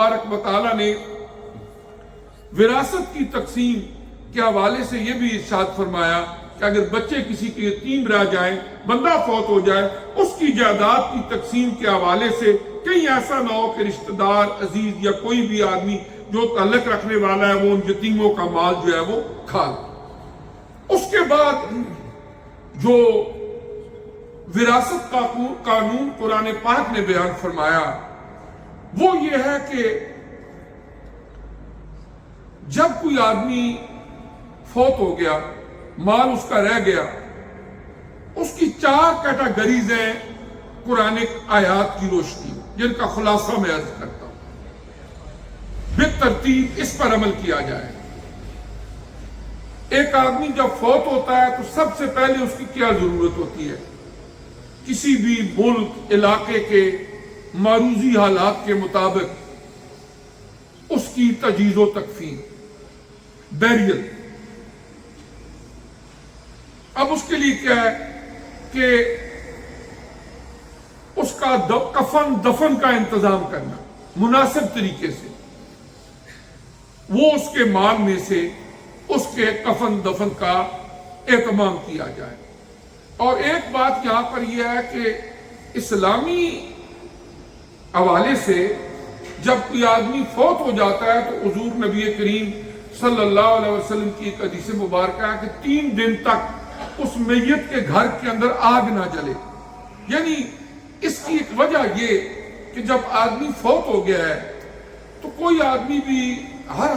तबारक व तआला ने विरासत की तकसीम के हवाले से यह भी इरशाद फरमाया कि अगर बच्चे किसी के यतीम रह जाएं, बंदा फौत हो जाए, उसकी जायदाद की तकसीम के हवाले से कहीं ऐसा ना हो कि रिश्तेदार, अजीज या कोई भी आदमी जो ताल्लुक रखने वाला है वो उन यतीमों का माल जो है वो खा ले। उसके बाद जो विरासत का कानून कुरान पाक ने बयान फरमाया वो ये है कि जब कोई आदमी फौत हो गया, माल उसका रह गया, उसकी 4 कैटेगरीज हैं कुरान आयात की रोशनी में, जिनका खुलासा मैं अर्ज करता हूं। बेतरतीब इस पर अमल किया जाए। एक आदमी जब फौत होता है तो सबसे पहले उसकी क्या जरूरत होती है? किसी भी मुल्क, इलाके के मारूजी हालात के मुताबिक उसकी तजीज़ो तकफीन, बैरियल। अब उसके लिए क्या है कि उसका कफन दफन का इंतजाम करना मुनासिब तरीके से, वो उसके माल में से उसके कफन दफन का एहतमाम किया जाए। और एक बात यहां पर यह है कि इस्लामी हवाले से जब कोई आदमी फौत हो जाता है तो हुजूर नबी करीम सल्लल्लाहु अलैहि वसल्लम की एक हदीस मुबारक है कि 3 दिन तक उस मैयत के घर के अंदर आग ना जले। यानी इसकी एक वजह ये कि जब आदमी फौत हो गया है तो कोई आदमी भी, हर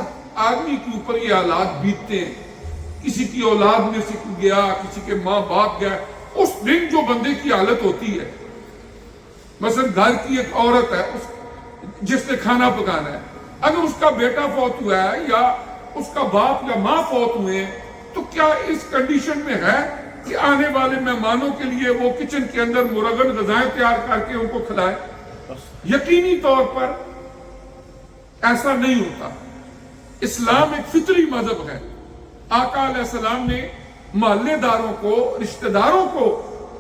आदमी के ऊपर ये हालात बीतते हैं। किसी की औलाद में से गया, किसी के माँ बाप गया, उस दिन जो बंदे की हालत होती है, मसलन घर की एक औरत है जिसने खाना पकाना है, अगर उसका बेटा फौत हुआ है या उसका बाप या माँ फौत हुए हैं तो क्या इस कंडीशन में है कि आने वाले मेहमानों के लिए वो किचन के अंदर मुरगन गजाएं तैयार करके उनको खिलाए? यकीनी तौर पर ऐसा नहीं होता। इस्लाम एक फितरी मजहब है। आका अलैहिस्सलाम ने मोहल्लेदारों को, रिश्तेदारों को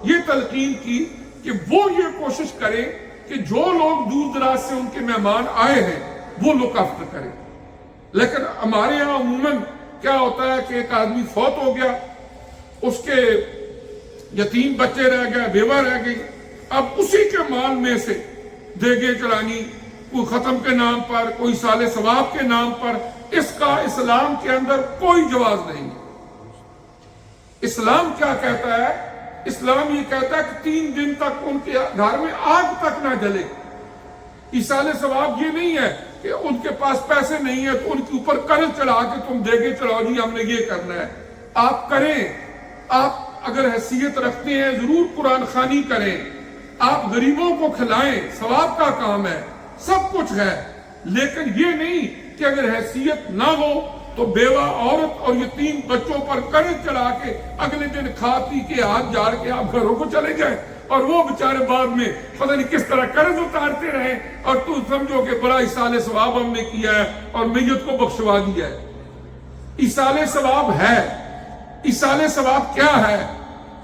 ये तलकीन की कि वो ये कोशिश करें कि जो लोग दूर दराज से उनके मेहमान आए हैं वो लुक आफ्टर करें। लेकिन हमारे यहां अमूमन क्या होता है कि एक आदमी फौत हो गया, उसके यतीम बच्चे रह गए, बेवा रह गई, अब उसी के माल में से देगे चढ़ानी, कोई खत्म के नाम पर, कोई साले सवाब के नाम पर, इसका इस्लाम के अंदर कोई जवाज नहीं है। इस्लाम क्या कहता है? इस्लाम ये कहता है कि 3 दिन तक उनके घर में आग तक ना जले। इसाले सवाब ये नहीं है कि उनके पास पैसे नहीं है तो उनके ऊपर कर्ज चढ़ा के तुम देगे चढ़ाओ जी हमने ये करना है। आप करें, आप अगर हैसियत रखते हैं जरूर कुरान खानी करें, आप गरीबों को खिलाएं, सवाब का काम है, सब कुछ है। लेकिन ये नहीं कि अगर हैसियत ना हो तो बेवा औरत और यतीम बच्चों पर कर्ज चढ़ा के अगले दिन खा पी के हाथ झाड़ के आप घरों को चले जाए और वो बेचारे बाद में पता नहीं किस तरह कर्ज उतारते रहे और तू समझो कि बड़ा इसाले सवाब हमने किया है और मैयत को बख्शवा दिया है। इसाले सवाब है। इसाले सवाब क्या है?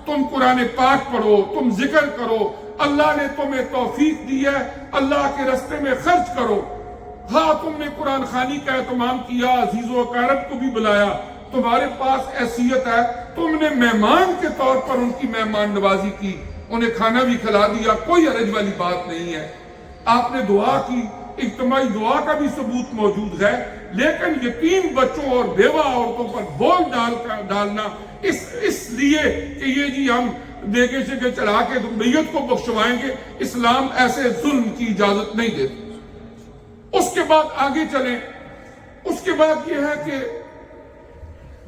तुम कुरान पाक पढ़ो, तुम जिक्र करो, अल्लाह ने तुम्हें तौफीक दी है, अल्लाह के रास्ते में खर्च करो। हाँ, तुमने कुरान खानी का एहतमाम किया, अजीजों अकारब को भी बुलाया, तुम्हारे पास हैसियत है, तुमने मेहमान के तौर पर उनकी मेहमान नवाजी की, उन्हें खाना भी खिला दिया, कोई हरज वाली बात नहीं है। आपने दुआ की, इज्तिमाई दुआ का भी सबूत मौजूद है। लेकिन यतीम बच्चों और बेवा औरतों पर बोझ डालना इसलिए कि ये जी हम देगे से चढ़ा के मैयत को बख्शवाएंगे, इस्लाम ऐसे जुल्म की इजाजत नहीं देता। उसके बाद आगे चलें। उसके बाद यह है कि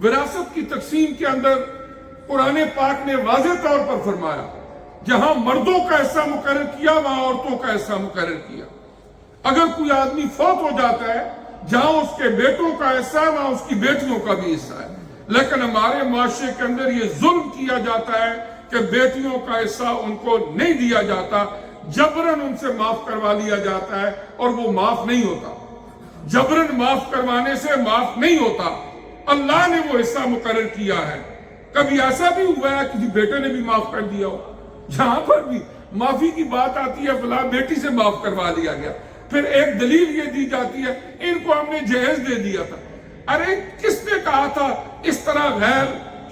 विरासत की तकसीम के अंदर कुरान पाक ने वाज़ेह तौर पर फरमाया, जहां मर्दों का हिस्सा मुकर्रर किया वहां औरतों का हिस्सा मुकर्रर किया। अगर कोई आदमी फौत हो जाता है, जहां उसके बेटों का हिस्सा है वहां उसकी बेटियों का भी हिस्सा है। लेकिन हमारे माशरे के अंदर यह जुल्म किया जाता है कि बेटियों का हिस्सा उनको नहीं दिया जाता, जबरन उनसे माफ करवा लिया जाता है और वो माफ नहीं होता। जबरन माफ करवाने से माफ नहीं होता। अल्लाह ने वो हिस्सा मुकर्रर किया है। कभी ऐसा भी हुआ है किसी बेटे ने भी माफ कर दिया हो? जहां पर भी माफी की बात आती है फला बेटी से माफ करवा लिया गया। پھر ایک دلیل یہ دی جاتی ہے ان کو ہم نے جہیز دے دیا تھا۔ ارے کس نے کہا تھا اس طرح غیر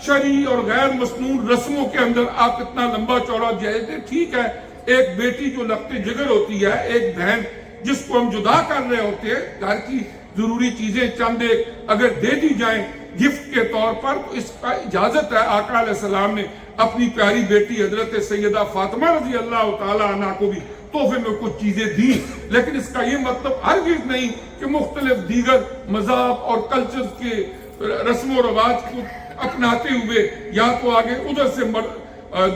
شرعی اور غیر مسنون رسموں کے اندر آپ اتنا لمبا چوڑا جہیز دیں؟ ٹھیک ہے، ایک بیٹی جو لگتے جگر ہوتی ہے، ایک بہن جس کو ہم جدا کر رہے ہوتے ہیں، گھر کی ضروری چیزیں چند ایک اگر دے دی جائیں گفٹ کے طور پر تو اس کا اجازت ہے۔ آقا علیہ السلام نے اپنی پیاری بیٹی حضرت سیدہ فاطمہ رضی اللہ تعالی عنہ کو بھی تحفے میں کچھ چیزیں دی، لیکن اس کا یہ مطلب ہرگز نہیں کہ مختلف دیگر مذاہب اور کلچر کے رسم و رواج کو اپناتے ہوئے یا تو آگے ادھر سے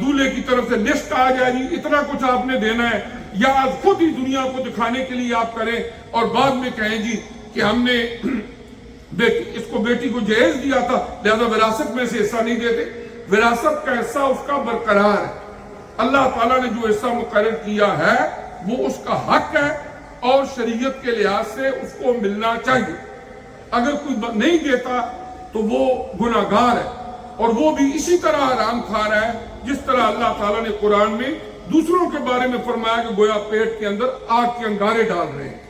دولہے کی طرف سے لسٹ آ جائے گی اتنا کچھ آپ نے دینا ہے، یا خود ہی دنیا کو دکھانے کے لیے آپ کریں اور بعد میں کہیں جی کہ ہم نے اس کو بیٹی کو جہیز دیا تھا لہذا وراثت میں سے حصہ نہیں دیتے۔ وراثت کا حصہ اس کا برقرار ہے، اللہ تعالیٰ نے جو حصہ مقرر کیا ہے وہ اس کا حق ہے اور شریعت کے لحاظ سے اس کو ملنا چاہیے۔ اگر کوئی نہیں دیتا تو وہ گناہگار ہے اور وہ بھی اسی طرح حرام کھا رہا ہے جس طرح اللہ تعالیٰ نے قرآن میں دوسروں کے بارے میں فرمایا کہ گویا پیٹ کے اندر آگ کے انگارے ڈال رہے ہیں۔